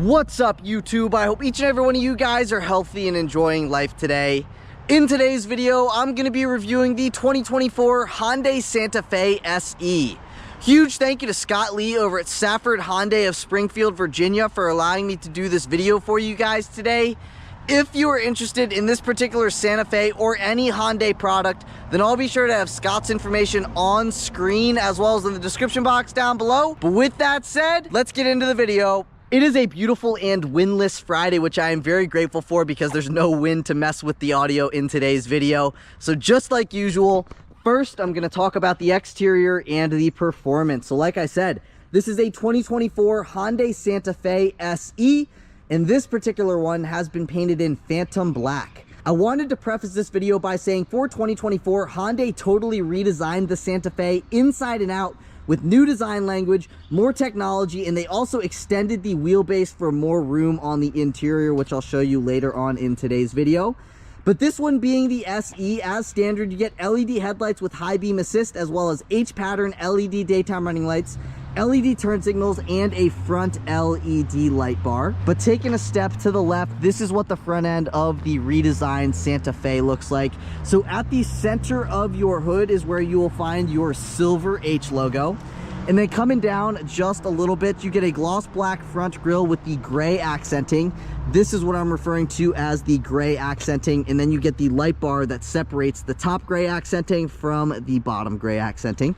What's up, YouTube? I hope each and every one of you guys are healthy and enjoying life today. In today's video, I'm going to be reviewing the 2024 Hyundai Santa Fe SE. Huge thank you to Scott Lee over at Safford Hyundai of Springfield, Virginia for allowing me to do this video for you guys today. If you are interested in this particular Santa Fe or any Hyundai product, then I'll be sure to have Scott's information on screen as well as in the description box down below. But with that said, let's get into the video. It is a beautiful and windless Friday, which I am very grateful for because there's no wind to mess with the audio in today's video. So just like usual, first I'm going to talk about the exterior and the performance. So like I said, this is a 2024 Hyundai Santa Fe SE, and this particular one has been painted in Phantom Black. I wanted to preface this video by saying for 2024, Hyundai totally redesigned the Santa Fe inside and out with new design language, more technology, and they also extended the wheelbase for more room on the interior, which I'll show you later on in today's video. But this one being the SE, as standard, you get LED headlights with high beam assist, as well as H-pattern LED daytime running lights, LED turn signals, and a front LED light bar. But taking a step to the left, this is what the front end of the redesigned Santa Fe looks like. So at the center of your hood is where you will find your silver H logo. And then coming down just a little bit, you get a gloss black front grille with the gray accenting. This is what I'm referring to as the gray accenting. And then you get the light bar that separates the top gray accenting from the bottom gray accenting.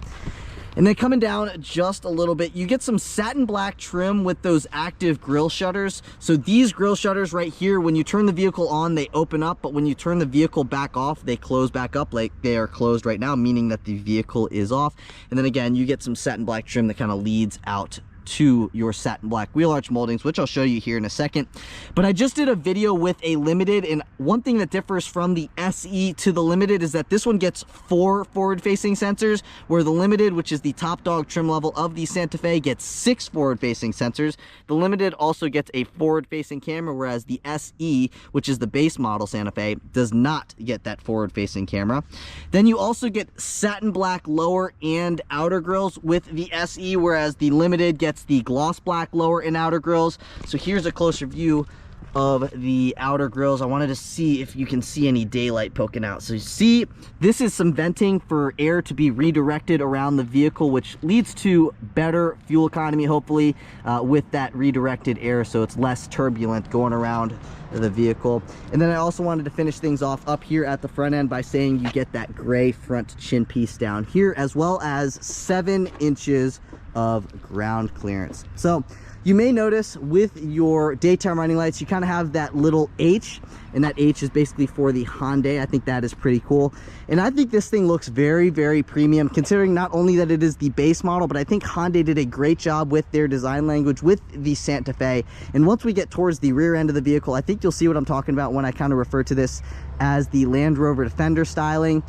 And then coming down just a little bit, you get some satin black trim with those active grille shutters. So these grille shutters right here, when you turn the vehicle on, they open up, but when you turn the vehicle back off, they close back up like they are closed right now, meaning that the vehicle is off. And then again, you get some satin black trim that kind of leads out to your satin black wheel arch moldings, which I'll show you here in a second. But I just did a video with a Limited, and one thing that differs from the SE to the Limited is that this one gets 4 forward-facing sensors, where the Limited, which is the top dog trim level of the Santa Fe, gets 6 forward-facing sensors. The Limited also gets a forward-facing camera, whereas the SE, which is the base model Santa Fe, does not get that forward-facing camera. Then you also get satin black lower and outer grills with the SE, whereas the Limited gets the gloss black lower and outer grills. So here's a closer view of the outer grills. I wanted to see if you can see any daylight poking out. So you see, this is some venting for air to be redirected around the vehicle, which leads to better fuel economy, hopefully, with that redirected air, so it's less turbulent going around the vehicle. And then I also wanted to finish things off up here at the front end by saying you get that gray front chin piece down here, as well as 7 inches of ground clearance. So you may notice with your daytime running lights, you kind of have that little H, and that H is basically for the Hyundai. I think that is pretty cool. And I think this thing looks very, very premium, considering not only that it is the base model, but I think Hyundai did a great job with their design language with the Santa Fe. And once we get towards the rear end of the vehicle, I think you'll see what I'm talking about when I kind of refer to this as the Land Rover Defender styling.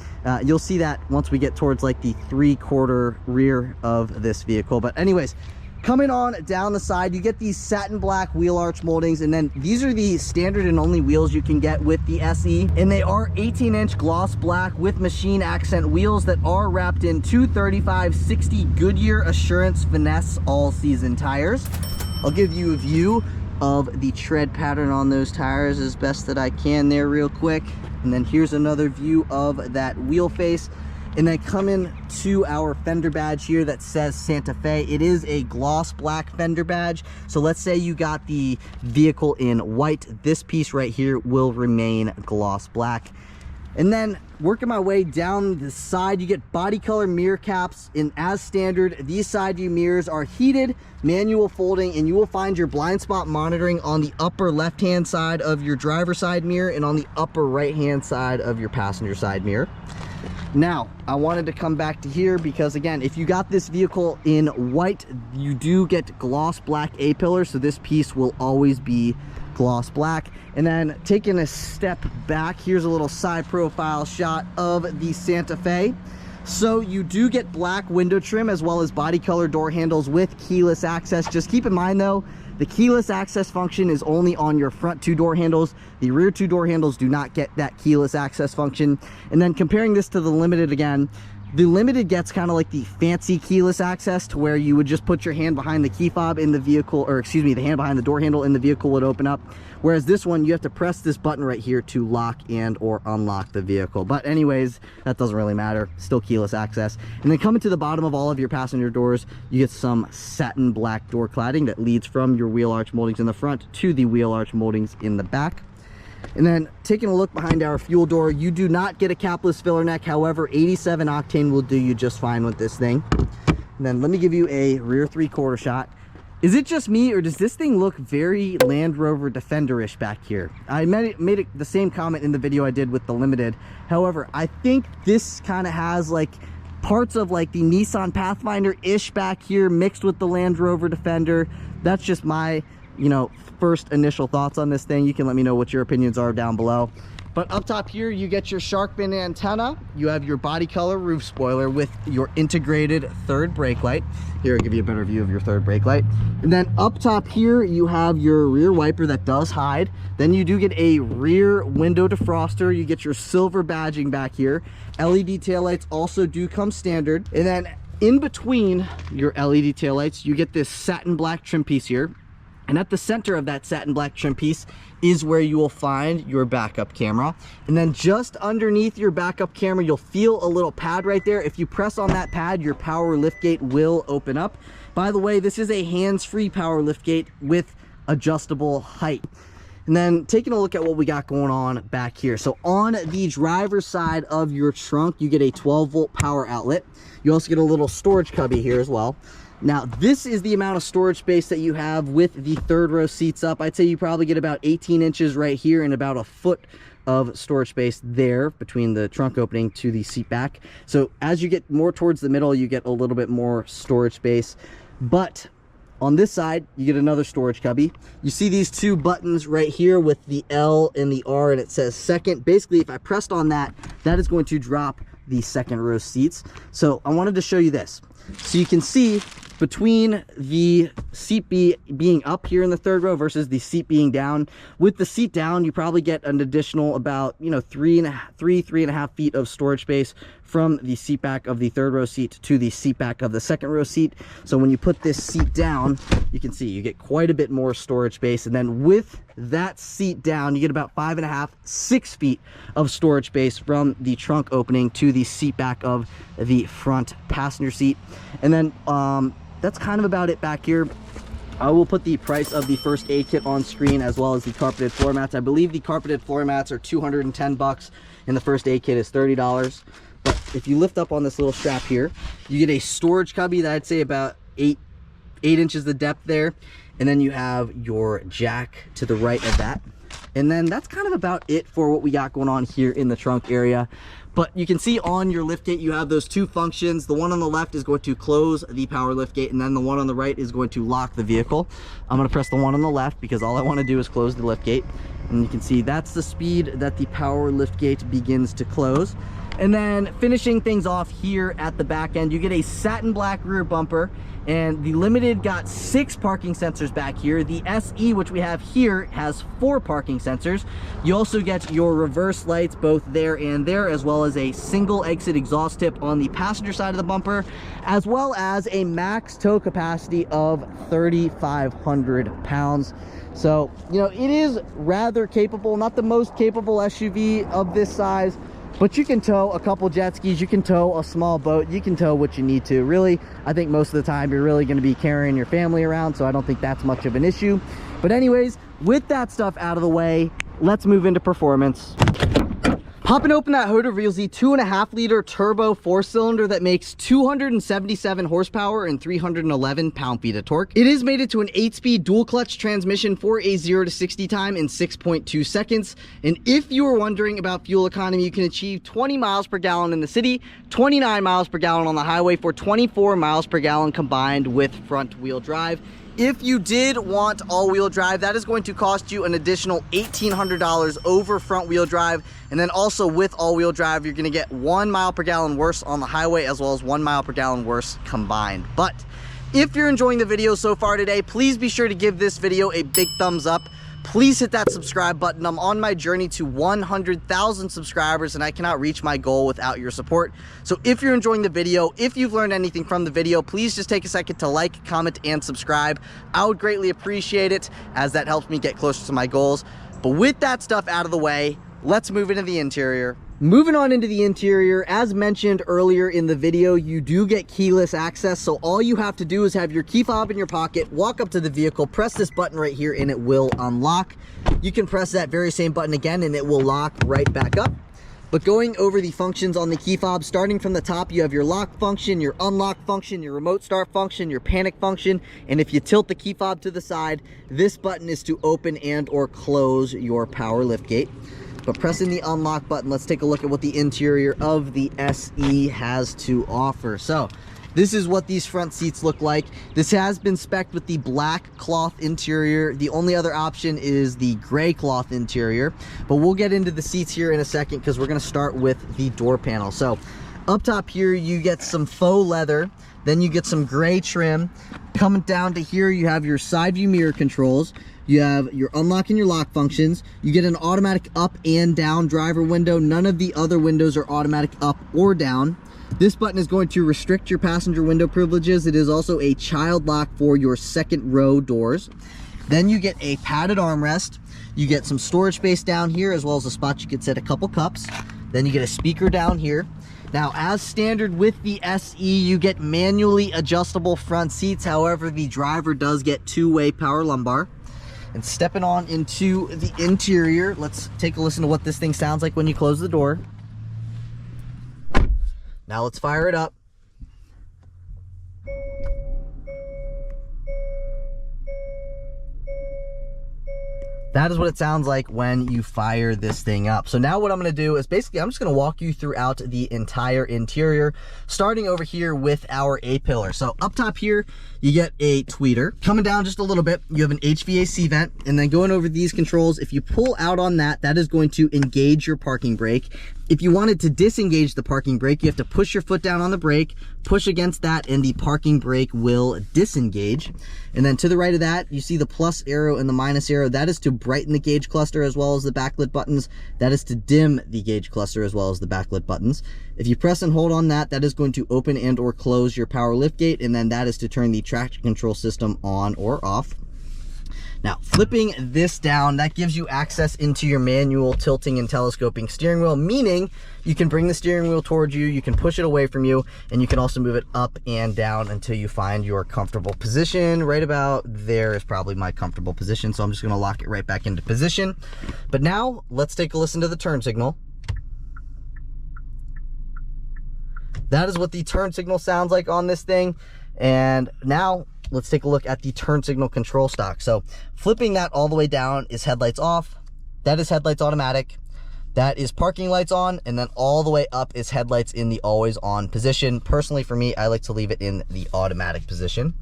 You'll see that once we get towards like the 3/4 rear of this vehicle. But anyways, coming on down the side, you get these satin black wheel arch moldings, and then these are the standard and only wheels you can get with the SE, and they are 18-inch gloss black with machine accent wheels that are wrapped in 235/60 Goodyear Assurance Finesse all-season tires. I'll give you a view of the tread pattern on those tires as best that I can there real quick. And then here's another view of that wheel face. And then coming to our fender badge here that says Santa Fe, it is a gloss black fender badge. So let's say you got the vehicle in white, this piece right here will remain gloss black. And then working my way down the side, you get body color mirror caps. And as standard, these side view mirrors are heated, manual folding, and you will find your blind spot monitoring on the upper left hand side of your driver side mirror and on the upper right hand side of your passenger side mirror. Now, I wanted to come back to here because, again, if you got this vehicle in white, you do get gloss black A-pillars, so this piece will always be gloss black. And then taking a step back, here's a little side profile shot of the Santa Fe. So you do get black window trim as well as body color door handles with keyless access. Just keep in mind though, the keyless access function is only on your front 2 door handles. The rear 2 door handles do not get that keyless access function. And then comparing this to the Limited again, The Limited gets kind of like the fancy keyless access, to where you would just put your hand behind the key fob in the vehicle, or excuse me, the hand behind the door handle in the vehicle would open up. Whereas this one, you have to press this button right here to lock and or unlock the vehicle. But anyways, that doesn't really matter. Still keyless access. And then coming to the bottom of all of your passenger doors, you get some satin black door cladding that leads from your wheel arch moldings in the front to the wheel arch moldings in the back. And then taking a look behind our fuel door, you do not get a capless filler neck. However, 87 octane will do you just fine with this thing. And then let me give you a rear 3/4 shot. Is it just me, or does this thing look very Land Rover Defender-ish back here? I made the same comment in the video I did with the Limited. However, I think this kind of has like parts of like the Nissan Pathfinder-ish back here mixed with the Land Rover Defender. That's just my, you know, first initial thoughts on this thing. You can let me know what your opinions are down below. But up top here, you get your shark fin antenna. You have your body color roof spoiler with your integrated third brake light. Here, I'll give you a better view of your third brake light. And then up top here, you have your rear wiper that does hide. Then you do get a rear window defroster. You get your silver badging back here. LED taillights also do come standard. And then in between your LED taillights, you get this satin black trim piece here. And at the center of that satin black trim piece is where you will find your backup camera. And then just underneath your backup camera, you'll feel a little pad right there. If you press on that pad, your power liftgate will open up. By the way, this is a hands-free power liftgate with adjustable height. And then taking a look at what we got going on back here. So on the driver's side of your trunk, you get a 12-volt power outlet. You also get a little storage cubby here as well. Now, this is the amount of storage space that you have with the third row seats up. I'd say you probably get about 18 inches right here and about a foot of storage space there between the trunk opening to the seat back. So as you get more towards the middle, you get a little bit more storage space. But on this side, you get another storage cubby. You see these two buttons right here with the L and the R, and it says second. Basically, if I pressed on that, that is going to drop the second row seats. So I wanted to show you this. So you can see between the seat being up here in the third row versus the seat being down. With the seat down, you probably get an additional about, you know, three and a half feet of storage space from the seat back of the third row seat to the seat back of the second row seat. So when you put this seat down, you can see you get quite a bit more storage space. And then with that seat down, you get about 5.5, 6 feet of storage space from the trunk opening to the seat back of the front passenger seat. And then that's kind of about it back here. I will put the price of the first aid kit on screen, as well as the carpeted floor mats. I believe the carpeted floor mats are 210 bucks and the first aid kit is $30. But if you lift up on this little strap here, you get a storage cubby that I'd say about 8 inches the depth there. And then you have your jack to the right of that. And then that's kind of about it for what we got going on here in the trunk area. But you can see on your liftgate, you have those two functions. The one on the left is going to close the power liftgate, and then the one on the right is going to lock the vehicle. I'm going to press the one on the left because all I want to do is close the liftgate. And you can see that's the speed that the power liftgate begins to close. And then finishing things off here at the back end, you get a satin black rear bumper, and the Limited got 6 parking sensors back here. The SE, which we have here, has 4 parking sensors. You also get your reverse lights both there and there, as well as a single exit exhaust tip on the passenger side of the bumper, as well as a max tow capacity of 3,500 pounds. So, you know, it is rather capable, not the most capable SUV of this size, but you can tow a couple jet skis, you can tow a small boat, you can tow what you need to. Really, I think most of the time you're really going to be carrying your family around, so I don't think that's much of an issue. But anyways, with that stuff out of the way, let's move into performance. Popping open that hood reveals the 2.5 liter turbo 4-cylinder that makes 277 horsepower and 311 pound-feet of torque. It is mated to an 8-speed dual clutch transmission for a 0 to 60 time in 6.2 seconds. And if you were wondering about fuel economy, you can achieve 20 miles per gallon in the city, 29 miles per gallon on the highway for 24 miles per gallon combined with front wheel drive. If you did want all-wheel drive, that is going to cost you an additional $1,800 over front-wheel drive. And then also with all-wheel drive, you're going to get 1 mile per gallon worse on the highway, as well as 1 mile per gallon worse combined. But if you're enjoying the video so far today, please be sure to give this video a big thumbs up. please hit that subscribe button. I'm on my journey to 100,000 subscribers, and I cannot reach my goal without your support. So if you're enjoying the video, if you've learned anything from the video, please just take a second to like, comment, and subscribe. I would greatly appreciate it, as that helps me get closer to my goals. But with that stuff out of the way, let's move into the interior. Moving on into the interior, as mentioned earlier in the video, you do get keyless access. So all you have to do is have your key fob in your pocket, walk up to the vehicle, press this button right here, and it will unlock. You can press that very same button again and it will lock right back up. But going over the functions on the key fob, starting from the top, you have your lock function, your unlock function, your remote start function, your panic function, and if you tilt the key fob to the side, this button is to open and or close your power liftgate. But pressing the unlock button, let's take a look at what the interior of the SE has to offer. So this is what these front seats look like. This has been spec'd with the black cloth interior. The only other option is the gray cloth interior, but we'll get into the seats here in a second because we're going to start with the door panel. So up top here, you get some faux leather, then you get some gray trim. Coming down to here, you have your side view mirror controls. You have your unlock and your lock functions. You get an automatic up and down driver window. None of the other windows are automatic up or down. This button is going to restrict your passenger window privileges. It is also a child lock for your second row doors. Then you get a padded armrest. You get some storage space down here, as well as a spot you could set a couple cups. Then you get a speaker down here. Now, as standard with the SE, you get manually adjustable front seats. However, the driver does get two-way power lumbar. And stepping on into the interior, let's take a listen to what this thing sounds like when you close the door. Now let's fire it up. That is what it sounds like when you fire this thing up. So now what I'm going to do is basically I'm just going to walk you throughout the entire interior, starting over here with our A-pillar. So up top here, you get a tweeter. Coming down just a little bit, you have an HVAC vent, and then going over these controls, if you pull out on that, that is going to engage your parking brake. If you wanted to disengage the parking brake, you have to push your foot down on the brake, push against that, and the parking brake will disengage. And then to the right of that, you see the plus arrow and the minus arrow. That is to brighten the gauge cluster as well as the backlit buttons. That is to dim the gauge cluster as well as the backlit buttons. If you press and hold on that, that is going to open and or close your power liftgate, and then that is to turn the traction control system on or off. Now, flipping this down, that gives you access into your manual tilting and telescoping steering wheel, meaning you can bring the steering wheel towards you, you can push it away from you, and you can also move it up and down until you find your comfortable position. Right about there is probably my comfortable position, so I'm just going to lock it right back into position. But now, let's take a listen to the turn signal. That is what the turn signal sounds like on this thing. And now, let's take a look at the turn signal control stock. So flipping that all the way down is headlights off. That is headlights automatic. That is parking lights on. And then all the way up is headlights in the always on position. Personally, for me, I like to leave it in the automatic position.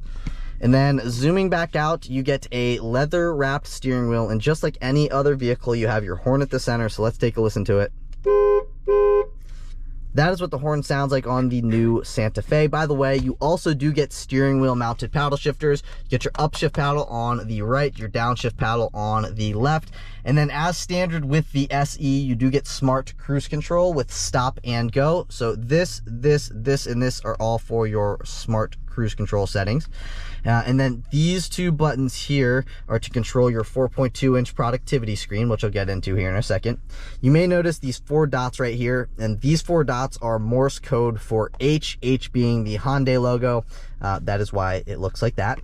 And then zooming back out, you get a leather wrapped steering wheel. And just like any other vehicle, you have your horn at the center. So let's take a listen to it. That is what the horn sounds like on the new Santa Fe. By the way, you also do get steering wheel mounted paddle shifters. You get your upshift paddle on the right, your downshift paddle on the left. And then as standard with the SE, you do get smart cruise control with stop and go. So this, and this are all for your smart cruise control settings. And then these two buttons here are to control your 4.2-inch productivity screen, which I'll get into here in a second. You may notice these 4 dots right here, and these 4 dots are Morse code for H, H being the Hyundai logo. That is why it looks like that.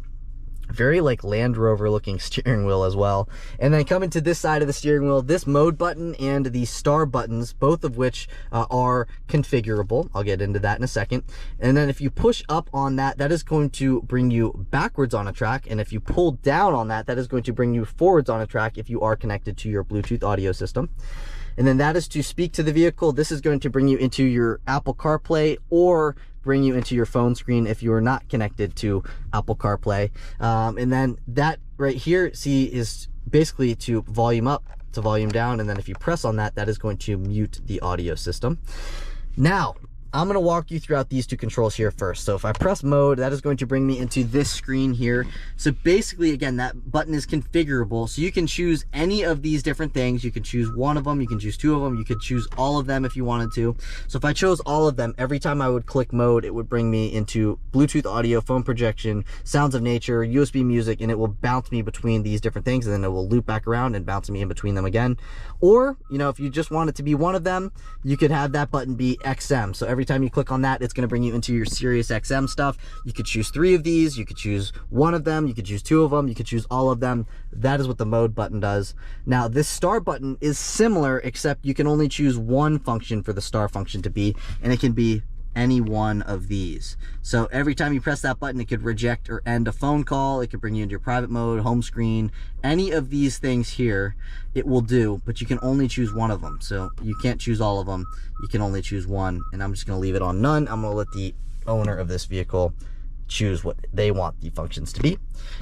Very like Land Rover looking steering wheel as well. And then coming to this side of the steering wheel, this mode button and the star buttons, both of which are configurable. I'll get into that in a second. And then if you push up on that, that is going to bring you backwards on a track. And if you pull down on that, that is going to bring you forwards on a track if you are connected to your Bluetooth audio system. And then that is to speak to the vehicle. This is going to bring you into your Apple CarPlay or bring you into your phone screen if you are not connected to Apple CarPlay. And then that right here, see, is basically to volume up, to volume down. And then if you press on that, that is going to mute the audio system. Now, I'm going to walk you throughout these two controls here first. So if I press mode, that is going to bring me into this screen here. So basically, again, that button is configurable. So you can choose any of these different things. You can choose one of them, you can choose two of them, you could choose all of them if you wanted to. So if I chose all of them, every time I would click mode, it would bring me into Bluetooth audio, phone projection, sounds of nature, USB music, and it will bounce me between these different things, and then it will loop back around and bounce me in between them again. Or, you know, if you just want it to be one of them, you could have that button be XM. So every time you click on that, it's going to bring you into your Sirius XM stuff. You could choose 3 of these, you could choose one of them, you could choose 2 of them, you could choose all of them. That is what the mode button does. Now this star button is similar, except you can only choose one function for the star function to be, and it can be any one of these. So every time you press that button, it could reject or end a phone call, it could bring you into your private mode, home screen, any of these things here it will do, but you can only choose one of them. So you can't choose all of them, you can only choose one, and I'm just going to leave it on none. I'm going to let the owner of this vehicle choose what they want the functions to be.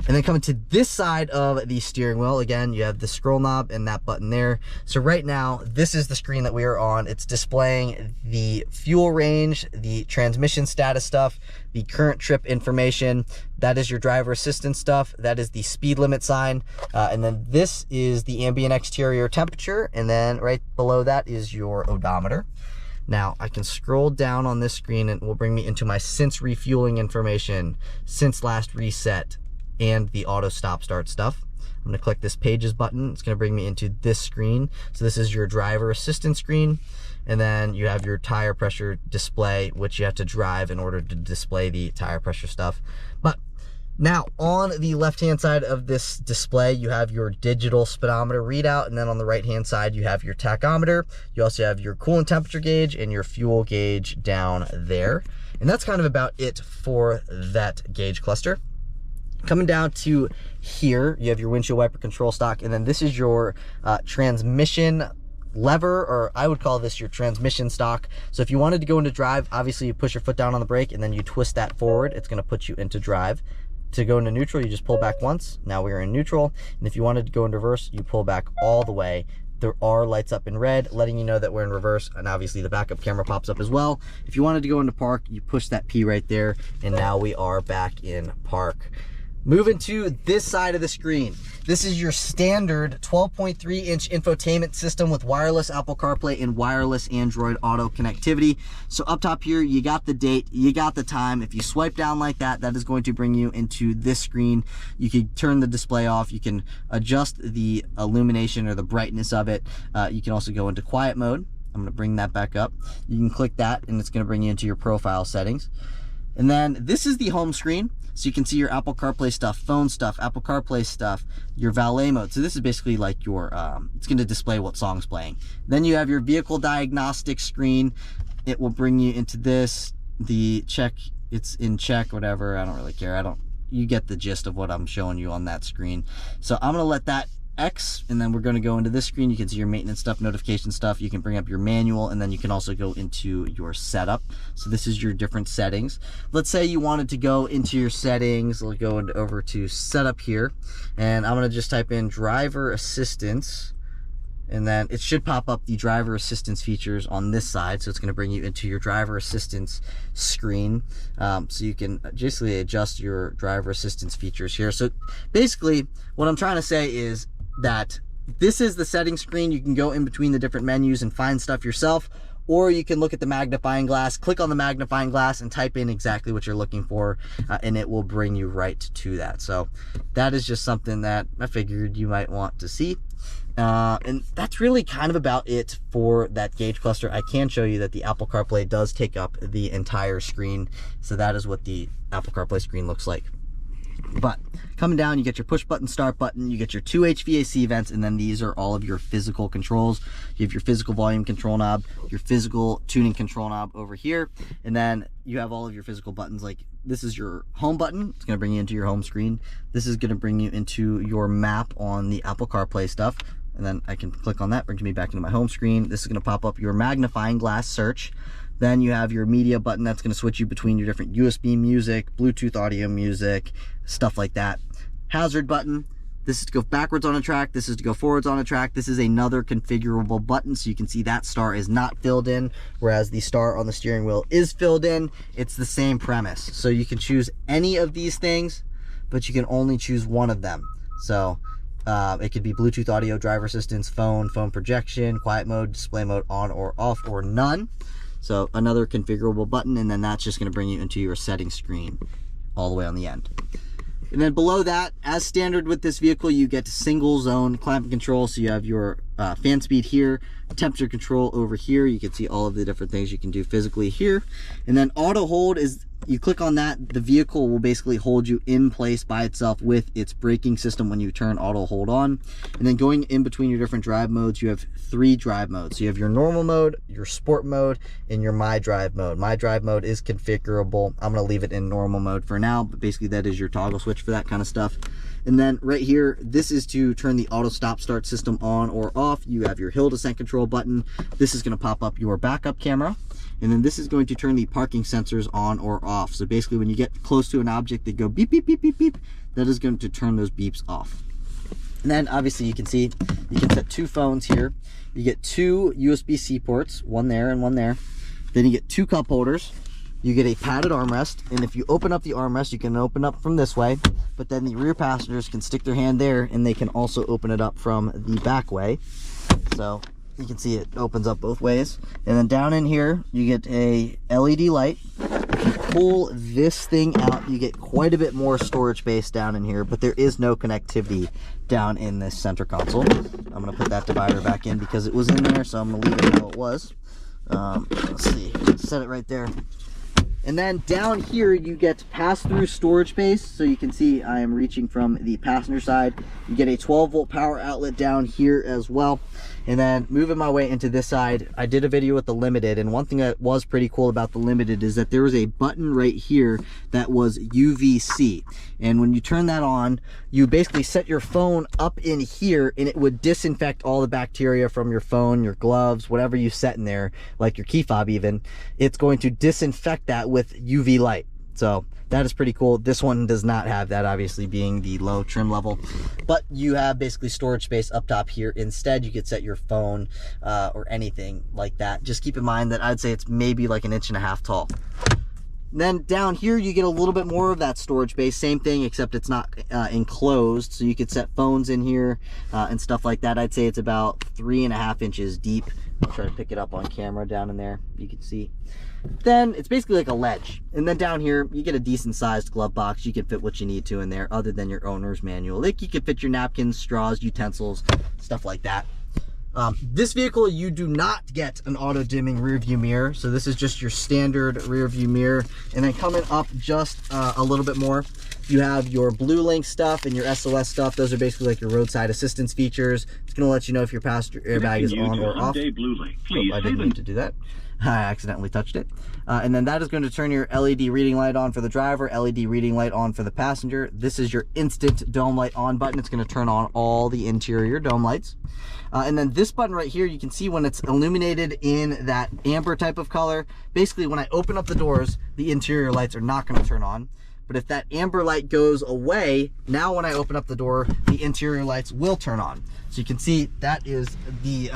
And then coming to this side of the steering wheel, again, you have the scroll knob and that button there. So right now, this is the screen that we are on. It's displaying the fuel range, the transmission status stuff, the current trip information. That is your driver assistance stuff. That is the speed limit sign. And then this is the ambient exterior temperature. And then right below that is your odometer. Now I can scroll down on this screen and it will bring me into my since refueling information, since last reset, and the auto stop start stuff. I'm going to click this pages button. It's going to bring me into this screen. So this is your driver assistance screen. And then you have your tire pressure display, which you have to drive in order to display the tire pressure stuff. But now on the left-hand side of this display, you have your digital speedometer readout, and then on the right-hand side, you have your tachometer. You also have your coolant temperature gauge and your fuel gauge down there. And that's kind of about it for that gauge cluster. Coming down to here, you have your windshield wiper control stock, and then this is your transmission lever, or I would call this your transmission stock. So if you wanted to go into drive, obviously you push your foot down on the brake and then you twist that forward. It's going to put you into drive. To go into neutral, you just pull back once. Now we're in neutral. And if you wanted to go into reverse, you pull back all the way. There are lights up in red, letting you know that we're in reverse, and obviously the backup camera pops up as well. If you wanted to go into park, you push that P right there, and now we are back in park. Moving to this side of the screen. This is your standard 12.3-inch infotainment system with wireless Apple CarPlay and wireless Android Auto connectivity. So up top here, you got the date, you got the time. If you swipe down like that, that is going to bring you into this screen. You can turn the display off. You can adjust the illumination or the brightness of it. You can also go into quiet mode. I'm going to bring that back up. You can click that, and it's going to bring you into your profile settings. And then this is the home screen. So you can see your Apple CarPlay stuff, phone stuff, Apple CarPlay stuff, your valet mode. So this is basically like your, it's going to display what song's playing. Then you have your vehicle diagnostic screen. It will bring you into this, the check, it's in check, whatever. I don't really care. You get the gist of what I'm showing you on that screen. So I'm going to let that X, and then we're going to go into this screen. You can see your maintenance stuff, notification stuff. You can bring up your manual, and then you can also go into your setup. So this is your different settings. Let's say you wanted to go into your settings. We'll go over to setup here, and I'm going to just type in driver assistance, and then it should pop up the driver assistance features on this side. So it's going to bring you into your driver assistance screen. So you can basically adjust your driver assistance features here. So basically what I'm trying to say is that this is the settings screen. You can go in between the different menus and find stuff yourself, or you can look at the magnifying glass, click on the magnifying glass, and type in exactly what you're looking for, and it will bring you right to that. So that is just something that I figured you might want to see. And that's really kind of about it for that gauge cluster. I can show you that the Apple CarPlay does take up the entire screen. So that is what the Apple CarPlay screen looks like. But coming down, you get your push button, start button, you get your 2 HVAC vents, and then these are all of your physical controls. You have your physical volume control knob, your physical tuning control knob over here, and then you have all of your physical buttons. Like this is your home button. It's going to bring you into your home screen. This is going to bring you into your map on the Apple CarPlay stuff. And then I can click on that, brings me back into my home screen. This is going to pop up your magnifying glass search. Then you have your media button. That's going to switch you between your different USB music, Bluetooth audio music, stuff like that. Hazard button, This is to go backwards on a track. This is to go forwards on a track. This is another configurable button, so you can see that star is not filled in, whereas the star on the steering wheel is filled in. It's the same premise. So you can choose any of these things, but you can only choose one of them. So it could be Bluetooth audio, driver assistance, phone projection, quiet mode, display mode, on or off, or none. So another configurable button, and then that's just going to bring you into your settings screen all the way on the end. And then below that, as standard with this vehicle, you get single zone climate control. So you have your fan speed here, temperature control over here. You can see all of the different things you can do physically here. And then auto hold is, you click on that, the vehicle will basically hold you in place by itself with its braking system when you turn auto hold on. And then going in between your different drive modes, you have 3 drive modes. So you have your normal mode, your sport mode, and your my drive mode. My drive mode is configurable. I'm going to leave it in normal mode for now, but basically that is your toggle switch for that kind of stuff. And then right here, this is to turn the auto stop start system on or off. You have your hill descent control button. This is going to pop up your backup camera. And then this is going to turn the parking sensors on or off. So basically when you get close to an object, they go beep, beep, beep, beep, beep. That is going to turn those beeps off. And then obviously you can see, you can set 2 phones here. You get 2 USB-C ports, one there and one there. Then you get 2 cup holders. You get a padded armrest, and if you open up the armrest, you can open up from this way, but then the rear passengers can stick their hand there, and they can also open it up from the back way. So you can see it opens up both ways. And then down in here, you get a LED light. If you pull this thing out, you get quite a bit more storage space down in here, but there is no connectivity down in this center console. I'm gonna put that divider back in because it was in there, so I'm gonna leave it how it was. Let's see, set it right there. And then down here you get pass-through storage space. So you can see I am reaching from the passenger side. You get a 12-volt power outlet down here as well. And then moving my way into this side, I did a video with the Limited, and one thing that was pretty cool about the Limited is that there was a button right here that was UVC. And when you turn that on, you basically set your phone up in here, and it would disinfect all the bacteria from your phone, your gloves, whatever you set in there, like your key fob even. It's going to disinfect that with UV light. So that is pretty cool. This one does not have that, obviously being the low trim level, but you have basically storage space up top here. Instead, you could set your phone or anything like that. Just keep in mind that I'd say it's maybe like 1.5 inches tall. Then down here, you get a little bit more of that storage space. Same thing, except it's not enclosed. So you could set phones in here and stuff like that. I'd say it's about 3.5 inches deep. I'll try to pick it up on camera down in there. You can see. Then it's basically like a ledge. And then down here, you get a decent sized glove box. You can fit what you need to in there other than your owner's manual. Like you could fit your napkins, straws, utensils, stuff like that. This vehicle, you do not get an auto dimming rear view mirror. So this is just your standard rear view mirror. And then coming up just a little bit more, you have your Blue Link stuff and your SOS stuff. Those are basically like your roadside assistance features. It's going to let you know if your passenger airbag is on or off. Blue Link. Oh, I didn't mean to do that. I accidentally touched it. And then that is going to turn your LED reading light on for the driver, LED reading light on for the passenger. This is your instant dome light on button. It's going to turn on all the interior dome lights. And then this button right here, you can see when it's illuminated in that amber type of color. Basically, when I open up the doors, the interior lights are not going to turn on. But if that amber light goes away, now when I open up the door, the interior lights will turn on. So you can see that is the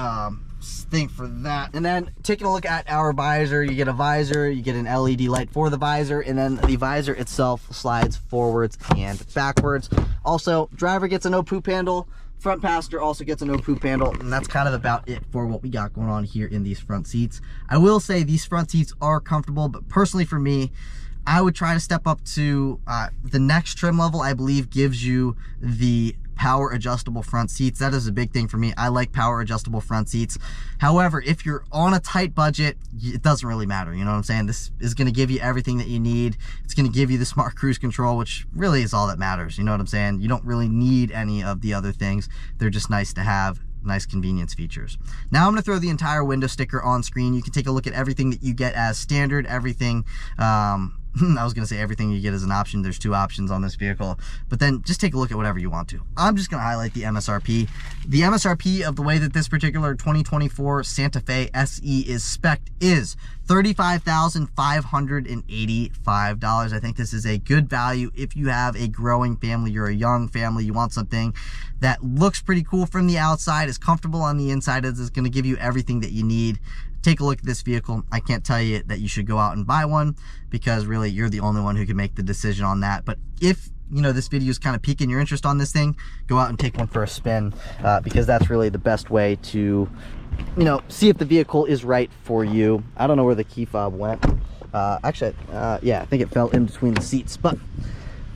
thing for that. And then taking a look at our visor, you get a visor, you get an LED light for the visor, and then the visor itself slides forwards and backwards. Also, driver gets a no poop handle, front passenger also gets a no poop handle, and that's kind of about it for what we got going on here in these front seats. I will say these front seats are comfortable, but personally for me, I would try to step up to the next trim level. I believe gives you the power adjustable front seats. That is a big thing for me. I like power adjustable front seats. However, if you're on a tight budget, it doesn't really matter. You know what I'm saying? This is going to give you everything that you need. It's going to give you the smart cruise control, which really is all that matters. You know what I'm saying? You don't really need any of the other things. They're just nice to have. Nice convenience features. Now I'm going to throw the entire window sticker on screen. You can take a look at everything that you get as standard, everything I was gonna say everything you get is an option. There's 2 options on this vehicle, but then just take a look at whatever you want to. I'm just gonna highlight the MSRP. The MSRP of the way that this particular 2024 Santa Fe SE is spec'd is $35,585. I think this is a good value if you have a growing family, you're a young family, you want something that looks pretty cool from the outside, is comfortable on the inside, is going to give you everything that you need. Take a look at this vehicle. I can't tell you that you should go out and buy one, because really you're the only one who can make the decision on that. But if you know this video is kind of piquing your interest on this thing, go out and take one for a spin, because that's really the best way to, you know, see if the vehicle is right for you. I don't know where the key fob went. Actually, yeah, I think it fell in between the seats. But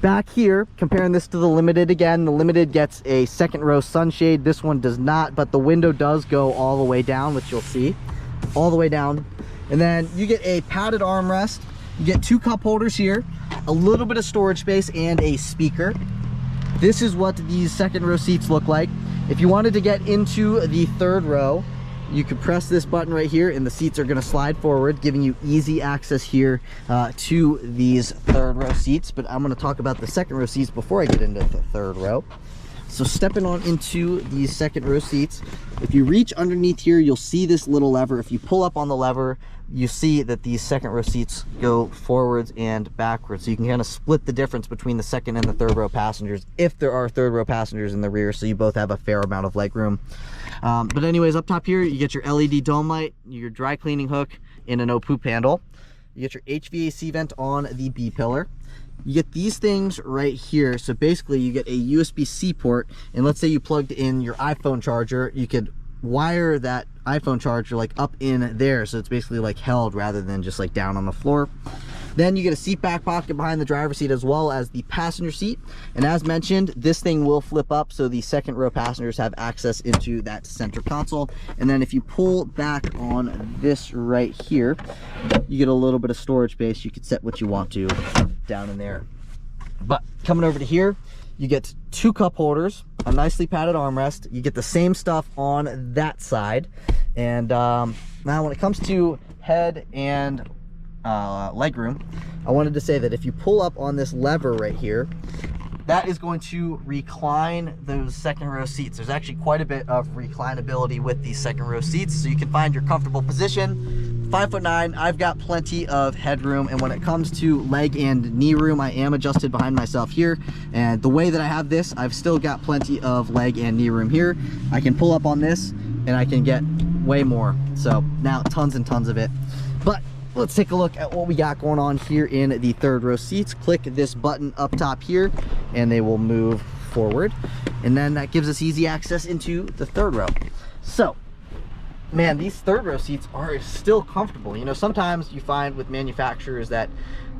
back here, comparing this to the Limited again, the Limited gets a 2nd row sunshade. This one does not, but the window does go all the way down, which you'll see. All the way down. And then you get a padded armrest. You get 2 cup holders here, a little bit of storage space, and a speaker. This is what these 2nd row seats look like. If you wanted to get into the 3rd row, you could press this button right here and the seats are going to slide forward, giving you easy access here to these 3rd row seats. But I'm going to talk about the 2nd row seats before I get into the 3rd row. So stepping on into these 2nd row seats, if you reach underneath here, you'll see this little lever. If you pull up on the lever, you see that these 2nd row seats go forwards and backwards. So you can kind of split the difference between the 2nd and the 3rd row passengers if there are 3rd row passengers in the rear, so you both have a fair amount of leg room. But anyways, up top here, you get your LED dome light, your dry cleaning hook, and a no poop handle. You get your HVAC vent on the B pillar. You get these things right here. So basically you get a USB-C port, and let's say you plugged in your iPhone charger, you could wire that iPhone charger like up in there, so it's basically like held rather than just like down on the floor. Then you get a seat back pocket behind the driver's seat as well as the passenger seat. And as mentioned, this thing will flip up so the 2nd row passengers have access into that center console. And then if you pull back on this right here, you get a little bit of storage space. You can set what you want to down in there. But coming over to here, you get 2 cup holders, a nicely padded armrest. You get the same stuff on that side. And now when it comes to head and leg room, I wanted to say that if you pull up on this lever right here, that is going to recline those 2nd row seats. There's actually quite a bit of reclinability with these 2nd row seats, so you can find your comfortable position. 5'9", I've got plenty of headroom, and when it comes to leg and knee room, I am adjusted behind myself here, and the way that I have this, I've still got plenty of leg and knee room here. I can pull up on this and I can get way more, so now tons and tons of it. But let's take a look at what we got going on here in the 3rd row seats. Click this button up top here and they will move forward, and then that gives us easy access into the 3rd row. So man, these 3rd row seats are still comfortable. You know, sometimes you find with manufacturers that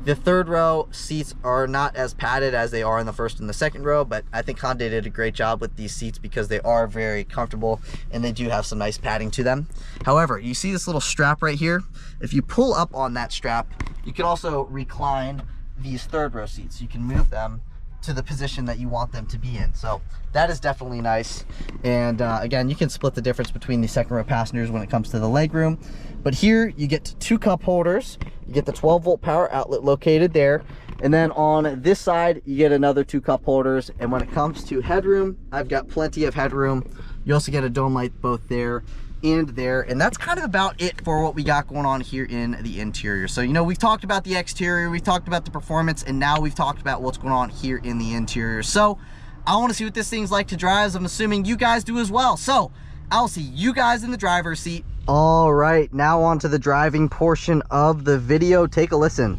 the 3rd row seats are not as padded as they are in the 1st and the 2nd row, but I think Hyundai did a great job with these seats because they are very comfortable and they do have some nice padding to them. However, you see this little strap right here? If you pull up on that strap, you can also recline these 3rd row seats. You can move them to the position that you want them to be in. So that is definitely nice. And again, you can split the difference between the 2nd row passengers when it comes to the leg room. But here you get 2 cup holders. You get the 12-volt power outlet located there. And then on this side, you get another 2 cup holders. And when it comes to headroom, I've got plenty of headroom. You also get a dome light both there and there. And that's kind of about it for what we got going on here in the interior. So, you know, we've talked about the exterior, we've talked about the performance, and now we've talked about what's going on here in the interior. So I want to see what this thing's like to drive. I'm assuming you guys do as well. So I'll see you guys in the driver's seat. All right, now on to the driving portion of the video. Take a listen.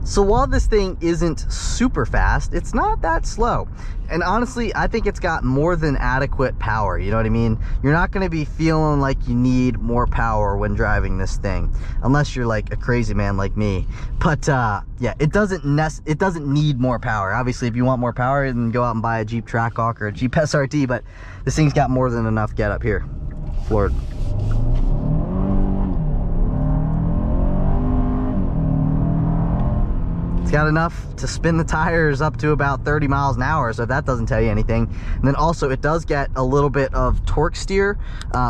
So while this thing isn't super fast, it's not that slow. And honestly, I think it's got more than adequate power, you know what I mean? You're not gonna be feeling like you need more power when driving this thing, unless you're like a crazy man like me. But yeah, it doesn't need more power. Obviously, if you want more power, then go out and buy a Jeep Trackhawk or a Jeep SRT, but this thing's got more than enough get up here. Floored. It's got enough to spin the tires up to about 30 miles an hour, so if that doesn't tell you anything. And then also it does get a little bit of torque steer.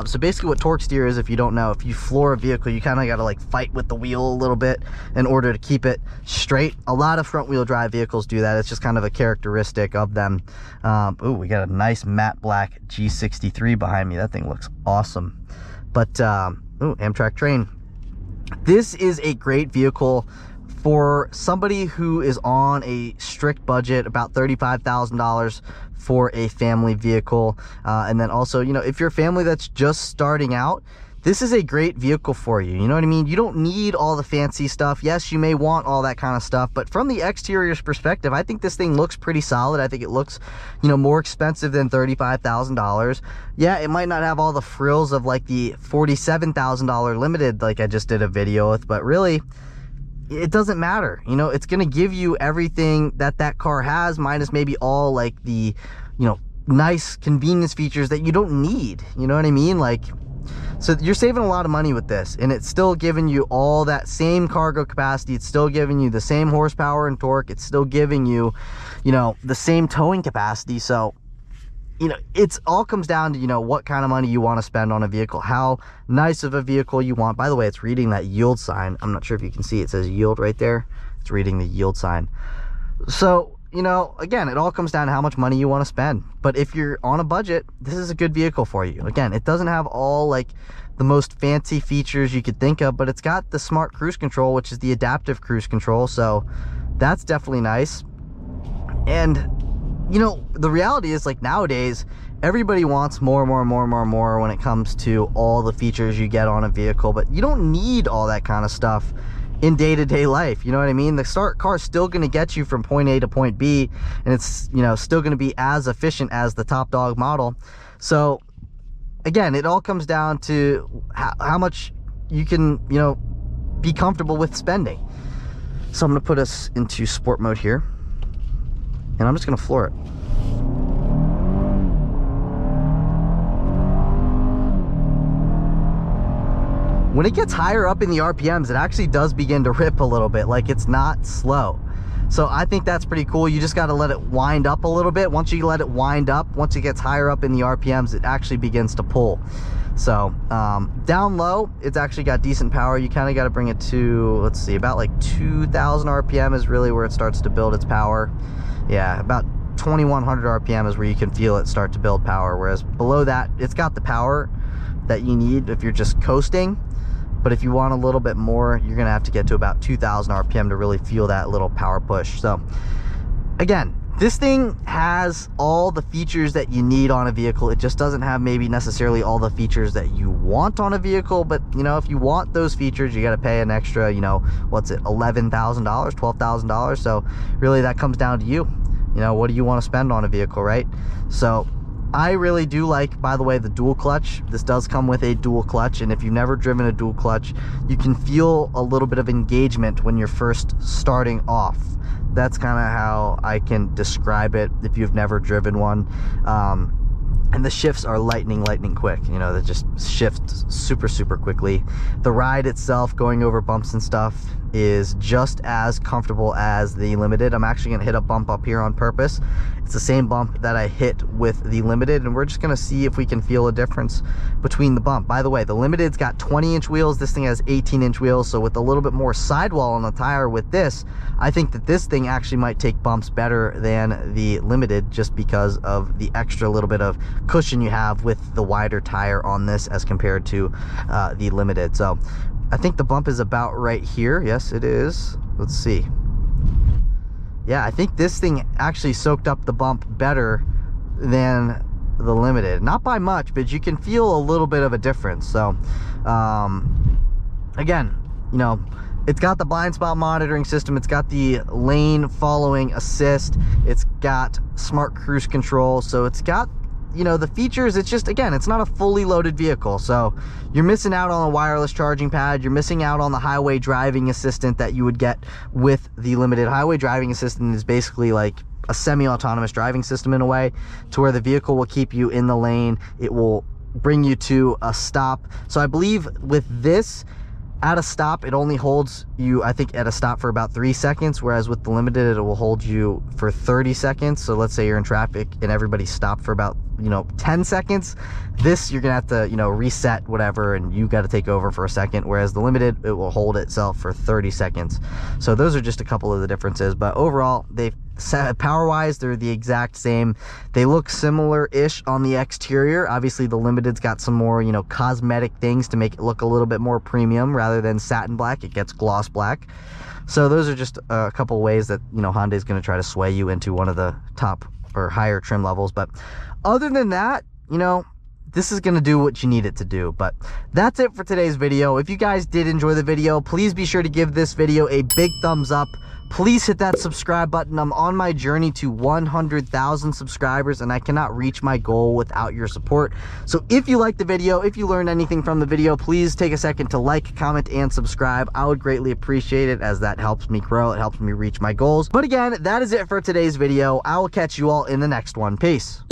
So basically what torque steer is, if you don't know, if you floor a vehicle, you kind of got to like fight with the wheel a little bit in order to keep it straight. A lot of front wheel drive vehicles do that. It's just kind of a characteristic of them. Ooh, we got a nice matte black G63 behind me. That thing looks awesome. But ooh, Amtrak train. This is a great vehicle for somebody who is on a strict budget, about $35,000 for a family vehicle. And then also, you know, if you're a family that's just starting out, this is a great vehicle for you. You know what I mean? You don't need all the fancy stuff. Yes, you may want all that kind of stuff, but from the exterior's perspective, I think this thing looks pretty solid. I think it looks, you know, more expensive than $35,000. Yeah, it might not have all the frills of like the $47,000 Limited like I just did a video with, but really, it doesn't matter. You know, it's going to give you everything that that car has, minus maybe all like the, you know, nice convenience features that you don't need. You know what I mean? Like, so you're saving a lot of money with this, and it's still giving you all that same cargo capacity. It's still giving you the same horsepower and torque. It's still giving you, you know, the same towing capacity. So, you know, it's all comes down to, you know, what kind of money you want to spend on a vehicle, how nice of a vehicle you want. By the way, it's reading that yield sign. I'm not sure if you can see, it says yield right there. It's reading the yield sign. So, you know, again, it all comes down to how much money you want to spend. But if you're on a budget, this is a good vehicle for you. Again, it doesn't have all like the most fancy features you could think of, but it's got the smart cruise control, which is the adaptive cruise control. So that's definitely nice. And, you know, the reality is, like, nowadays, everybody wants more when it comes to all the features you get on a vehicle, but you don't need all that kind of stuff in day-to-day life. You know what I mean? The car is still going to get you from point A to point B, and it's, you know, still going to be as efficient as the top dog model. So again, it all comes down to how much you can, you know, be comfortable with spending. So I'm going to put us into sport mode here, and I'm just going to floor it. When it gets higher up in the RPMs, it actually does begin to rip a little bit. Like, it's not slow. So I think that's pretty cool. You just got to let it wind up a little bit. Once you let it wind up, once it gets higher up in the RPMs, it actually begins to pull. So down low, it's actually got decent power. You kind of got to bring it to, let's see, about like 2,000 RPM is really where it starts to build its power. Yeah, about 2,100 RPM is where you can feel it start to build power. Whereas below that, it's got the power that you need if you're just coasting. But if you want a little bit more, you're gonna have to get to about 2,000 RPM to really feel that little power push. So again, this thing has all the features that you need on a vehicle. It just doesn't have maybe necessarily all the features that you want on a vehicle. But, you know, if you want those features, you got to pay an extra, you know, what's it, $11,000, $12,000. So really that comes down to you. You know, what do you want to spend on a vehicle, right? So I really do like, by the way, the dual clutch. This does come with a dual clutch, and if you've never driven a dual clutch, you can feel a little bit of engagement when you're first starting off. That's kind of how I can describe it if you've never driven one. And the shifts are lightning quick. You know, they just shift super quickly. The ride itself, going over bumps and stuff, is just as comfortable as the Limited. I'm actually gonna hit a bump up here on purpose. It's the same bump that I hit with the Limited, and we're just gonna see if we can feel a difference between the bump. By the way, the Limited's got 20-inch wheels. This thing has 18-inch wheels, so with a little bit more sidewall on the tire with this, I think that this thing actually might take bumps better than the Limited, just because of the extra little bit of cushion you have with the wider tire on this as compared to the Limited. So I think the bump is about right here. Yes, it is. Let's see. Yeah, I think this thing actually soaked up the bump better than the Limited. Not by much, but you can feel a little bit of a difference. So again, you know, it's got the blind spot monitoring system. It's got the lane following assist. It's got smart cruise control. So it's got, you know, the features. It's just, again, it's not a fully loaded vehicle. So you're missing out on a wireless charging pad. You're missing out on the highway driving assistant that you would get with the Limited. Highway driving assistant is basically like a semi-autonomous driving system in a way, to where the vehicle will keep you in the lane. It will bring you to a stop. So I believe with this, At a stop, it only holds you, I think, at a stop for about 3 seconds, whereas with the limited, it will hold you for 30 seconds. So let's say you're in traffic and everybody stopped for about, 10 seconds. This, you're gonna have to, reset whatever, and you got to take over for a second, whereas the limited, it will hold itself for 30 seconds. So those are just a couple of the differences, but overall, power-wise, they're the exact same. They look similar-ish on the exterior. Obviously, the limited's got some more, cosmetic things to make it look a little bit more premium. Rather than satin black, it gets gloss black. So those are just a couple ways that, Hyundai's going to try to sway you into one of the top or higher trim levels. But other than that, this is going to do what you need it to do. But that's it for today's video. If you guys did enjoy the video, please be sure to give this video a big thumbs up. Please hit that subscribe button. I'm on my journey to 100,000 subscribers, and I cannot reach my goal without your support. So if you liked the video, if you learned anything from the video, please take a second to like, comment, and subscribe. I would greatly appreciate it, as that helps me grow. It helps me reach my goals. But again, that is it for today's video. I will catch you all in the next one. Peace.